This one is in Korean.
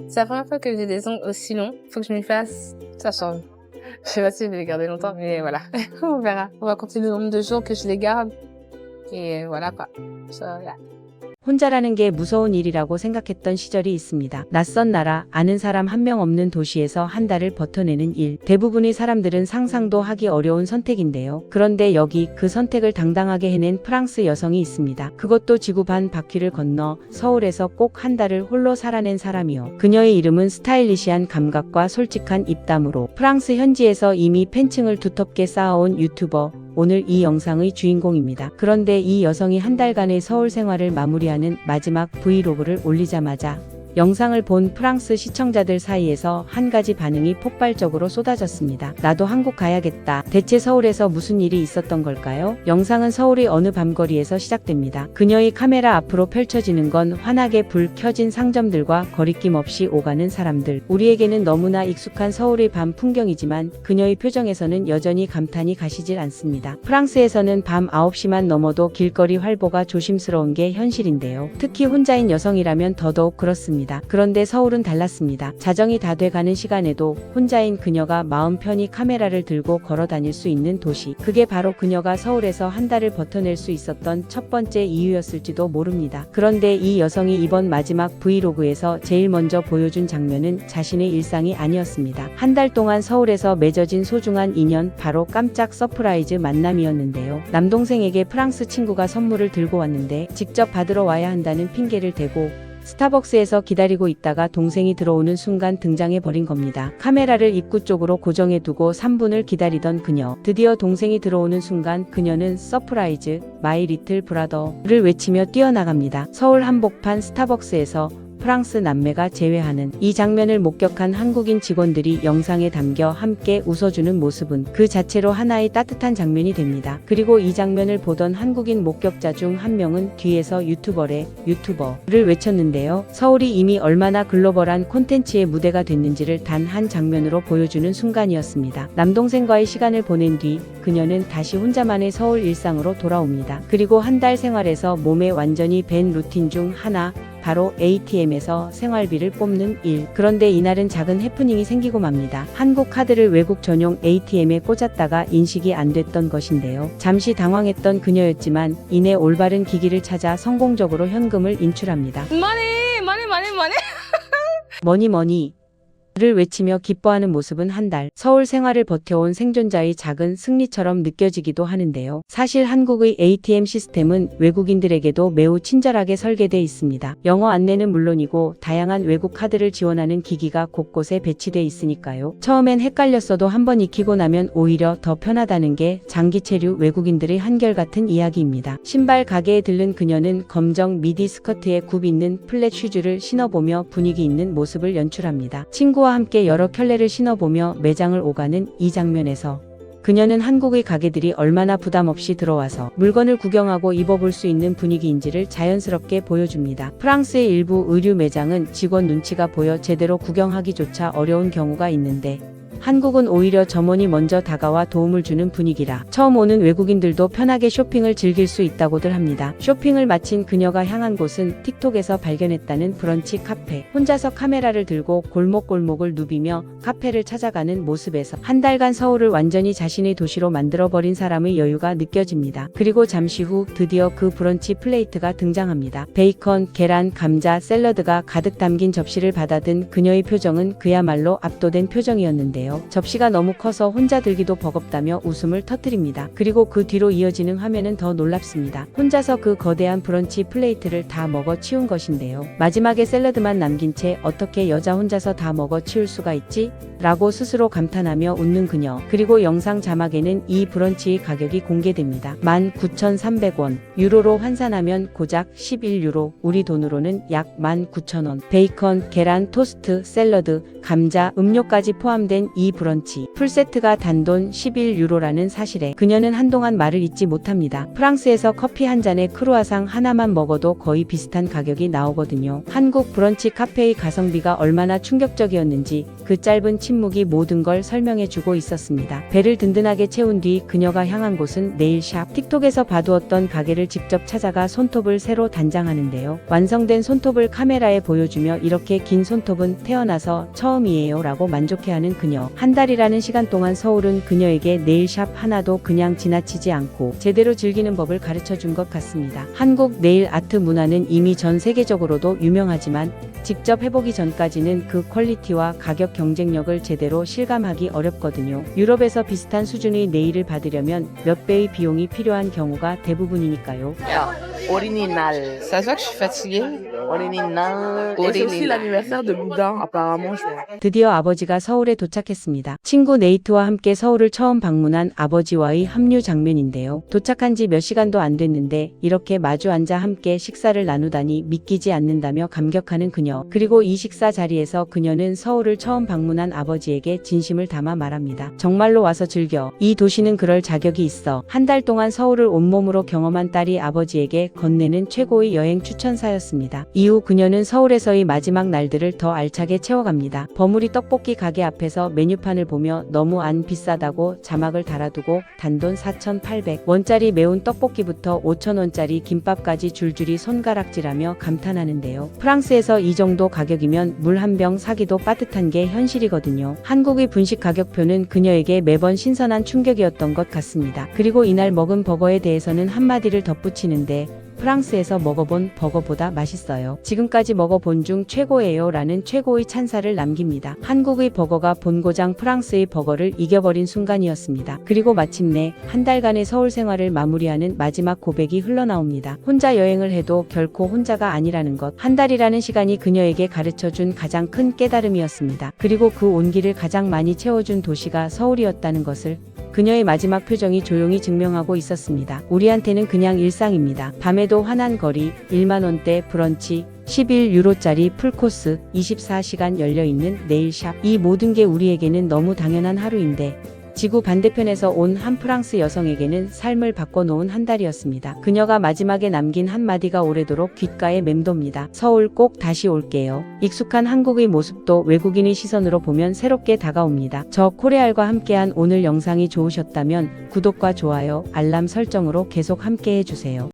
C'est la première fois que j'ai des ongles aussi longs. Faut que je m'y fasse. Ça change. Je sais pas si je vais les garder longtemps, mais voilà. On verra. On va continuer le nombre de jours que je les garde. Et voilà quoi. Ça, voilà. 혼자라는 게 무서운 일이라고 생각했던 시절이 있습니다. 낯선 나라, 아는 사람 한 명 없는 도시에서 한 달을 버텨내는 일. 대부분의 사람들은 상상도 하기 어려운 선택인데요. 그런데 여기 그 선택을 당당하게 해낸 프랑스 여성이 있습니다. 그것도 지구 반 바퀴를 건너 서울에서 꼭 한 달을 홀로 살아낸 사람이요. 그녀의 이름은 스타일리시한 감각과 솔직한 입담으로 프랑스 현지에서 이미 팬층을 두텁게 쌓아온 유튜버, 오늘 이 영상의 주인공입니다. 그런데 이 여성이 한 달간의 서울 생활을 마무리하는 마지막 브이로그를 올리자마자 영상을 본 프랑스 시청자들 사이에서 한 가지 반응이 폭발적으로 쏟아졌습니다. 나도 한국 가야겠다. 대체 서울에서 무슨 일이 있었던 걸까요? 영상은 서울의 어느 밤거리에서 시작됩니다. 그녀의 카메라 앞으로 펼쳐지는 건 환하게 불 켜진 상점들과 거리낌 없이 오가는 사람들. 우리에게는 너무나 익숙한 서울의 밤 풍경이지만 그녀의 표정에서는 여전히 감탄이 가시질 않습니다. 프랑스에서는 밤 9시만 넘어도 길거리 활보가 조심스러운 게 현실인데요. 특히 혼자인 여성이라면 더더욱 그렇습니다. 그런데 서울은 달랐습니다. 자정이 다 돼가는 시간에도 혼자인 그녀가 마음 편히 카메라를 들고 걸어 다닐 수 있는 도시. 그게 바로 그녀가 서울에서 한 달을 버텨낼 수 있었던 첫 번째 이유였을지도 모릅니다. 그런데 이 여성이 이번 마지막 브이로그에서 제일 먼저 보여준 장면은 자신의 일상이 아니었습니다. 한 달 동안 서울에서 맺어진 소중한 인연, 바로 깜짝 서프라이즈 만남이었는데요. 남동생에게 프랑스 친구가 선물을 들고 왔는데 직접 받으러 와야 한다는 핑계를 대고 스타벅스에서 기다리고 있다가 동생이 들어오는 순간 등장해버린 겁니다. 카메라를 입구 쪽으로 고정해두고 3분을 기다리던 그녀. 드디어 동생이 들어오는 순간 그녀는 서프라이즈, 마이 리틀 브라더를 외치며 뛰어나갑니다. 서울 한복판 스타벅스에서 프랑스 남매가 재회하는 이 장면을 목격한 한국인 직원들이 영상에 담겨 함께 웃어주는 모습은 그 자체로 하나의 따뜻한 장면이 됩니다. 그리고 이 장면을 보던 한국인 목격자 중 한 명은 뒤에서 유튜버를 외쳤는데요. 서울이 이미 얼마나 글로벌한 콘텐츠의 무대가 됐는지를 단 한 장면으로 보여주는 순간이었습니다. 남동생과의 시간을 보낸 뒤 그녀는 다시 혼자만의 서울 일상으로 돌아옵니다. 그리고 한 달 생활에서 몸에 완전히 밴 루틴 중 하나, 바로 ATM에서 생활비를 뽑는 일. 그런데 이날은 작은 해프닝이 생기고 맙니다. 한국 카드를 외국 전용 ATM에 꽂았다가 인식이 안 됐던 것인데요. 잠시 당황했던 그녀였지만 이내 올바른 기기를 찾아 성공적으로 현금을 인출합니다. 머니 를 외치며 기뻐하는 모습은 한 달 서울 생활을 버텨온 생존자의 작은 승리처럼 느껴지기도 하는데요. 사실 한국의 ATM 시스템은 외국인들에게도 매우 친절하게 설계돼 있습니다. 영어 안내는 물론이고 다양한 외국 카드를 지원하는 기기가 곳곳에 배치돼 있으니까요. 처음엔 헷갈렸어도 한번 익히고 나면 오히려 더 편하다는 게 장기 체류 외국인들의 한결같은 이야기입니다. 신발 가게에 들른 그녀는 검정 미디 스커트에 굽 있는 플랫 슈즈를 신어보며 분위기 있는 모습을 연출합니다. 친구와 함께 여러 켤레를 신어보며 매장을 오가는 이 장면에서 그녀는 한국의 가게들이 얼마나 부담 없이 들어와서 물건을 구경하고 입어볼 수 있는 분위기인지를 자연스럽게 보여줍니다. 프랑스의 일부 의류 매장은 직원 눈치가 보여 제대로 구경하기조차 어려운 경우가 있는데 한국은 오히려 점원이 먼저 다가와 도움을 주는 분위기라 처음 오는 외국인들도 편하게 쇼핑을 즐길 수 있다고들 합니다. 쇼핑을 마친 그녀가 향한 곳은 틱톡에서 발견했다는 브런치 카페. 혼자서 카메라를 들고 골목골목을 누비며 카페를 찾아가는 모습에서 한 달간 서울을 완전히 자신의 도시로 만들어버린 사람의 여유가 느껴집니다. 그리고 잠시 후 드디어 그 브런치 플레이트가 등장합니다. 베이컨, 계란, 감자, 샐러드가 가득 담긴 접시를 받아든 그녀의 표정은 그야말로 압도된 표정이었는데요. 접시가 너무 커서 혼자 들기도 버겁다며 웃음을 터뜨립니다. 그리고 그 뒤로 이어지는 화면은 더 놀랍습니다. 혼자서 그 거대한 브런치 플레이트를 다 먹어 치운 것인데요. 마지막에 샐러드만 남긴 채 어떻게 여자 혼자서 다 먹어 치울 수가 있지? 라고 스스로 감탄하며 웃는 그녀. 그리고 영상 자막에는 이 브런치의 가격이 공개됩니다. 19,300원. 유로로 환산하면 고작 11유로. 우리 돈으로는 약 19,000원. 베이컨, 계란, 토스트, 샐러드, 감자, 음료까지 포함된 이 브런치 풀세트가 단돈 11유로라는 사실에 그녀는 한동안 말을 잇지 못합니다. 프랑스에서 커피 한 잔에 크루아상 하나만 먹어도 거의 비슷한 가격이 나오거든요. 한국 브런치 카페의 가성비가 얼마나 충격적이었는지 그 짧은 침묵이 모든 걸 설명해주고 있었습니다. 배를 든든하게 채운 뒤 그녀가 향한 곳은 네일샵. 틱톡에서 봐두었던 가게를 직접 찾아가 손톱을 새로 단장하는데요. 완성된 손톱을 카메라에 보여주며 이렇게 긴 손톱은 태어나서 처음이에요 라고 만족해하는 그녀. 한 달이라는 시간 동안 서울은 그녀에게 네일샵 하나도 그냥 지나치지 않고 제대로 즐기는 법을 가르쳐준 것 같습니다. 한국 네일 아트 문화는 이미 전 세계적으로도 유명하지만 직접 해보기 전까지는 그 퀄리티와 가격 경쟁력을 제대로 실감하기 어렵거든요. 유럽에서 비슷한 수준의 네일을 받으려면 몇 배의 비용이 필요한 경우가 대부분이니까요. Original. Ça se voit que je suis fatiguée. Original. Et c'est aussi Original. l'anniversaire de Boudin, apparemment. 드디어 아버지가 서울에 도착했습니다. 친구 네이트와 함께 서울을 처음 방문한 아버지와의 합류 장면인데요. 도착한 지 몇 시간도 안 됐는데 이렇게 마주 앉아 함께 식사를 나누다니 믿기지 않는다며 감격하는 그녀. 그리고 이 식사 자리에서 그녀는 서울을 처음 방문한 아버지에게 진심을 담아 말합니다. 정말로 와서 즐겨. 이 도시는 그럴 자격이 있어. 한 달 동안 서울을 온몸으로 경험한 딸이 아버지에게 건네는 최고의 여행 추천사였습니다. 이후 그녀는 서울에서의 마지막 날들을 더 알차게 채워갑니다. 버무리 떡볶이 가게 앞에서 메뉴판을 보며 너무 안 비싸다고 자막을 달아두고 단돈 4,800원짜리 매운 떡볶이부터 5,000원짜리 김밥까지 줄줄이 손가락질하며 감탄하는데요. 프랑스에서 이 정도 가격이면 물 한 병 사기도 빠듯한 게 현실이거든요. 한국의 분식 가격표는 그녀에게 매번 신선한 충격이었던 것 같습니다. 그리고 이날 먹은 버거에 대해서는 한마디를 덧붙이는데 프랑스에서 먹어본 버거보다 맛있어요. 지금까지 먹어본 중 최고예요 라는 최고의 찬사를 남깁니다. 한국의 버거가 본고장 프랑스의 버거를 이겨버린 순간이었습니다. 그리고 마침내 한 달간의 서울 생활을 마무리하는 마지막 고백이 흘러나옵니다. 혼자 여행을 해도 결코 혼자가 아니라는 것. 한 달이라는 시간이 그녀에게 가르쳐준 가장 큰 깨달음이었습니다. 그리고 그 온기를 가장 많이 채워준 도시가 서울이었다는 것을 그녀의 마지막 표정이 조용히 증명하고 있었습니다. 우리한테는 그냥 일상입니다. 밤에도 환한 거리, 1만원대 브런치, 11유로짜리 풀코스, 24시간 열려있는 네일샵. 이 모든 게 우리에게는 너무 당연한 하루인데 지구 반대편에서 온 한 프랑스 여성에게는 삶을 바꿔놓은 한 달이었습니다. 그녀가 마지막에 남긴 한마디가 오래도록 귓가에 맴돕니다. 서울 꼭 다시 올게요. 익숙한 한국의 모습도 외국인의 시선으로 보면 새롭게 다가옵니다. 저 코레알과 함께한 오늘 영상이 좋으셨다면 구독과 좋아요, 알람 설정으로 계속 함께 해주세요.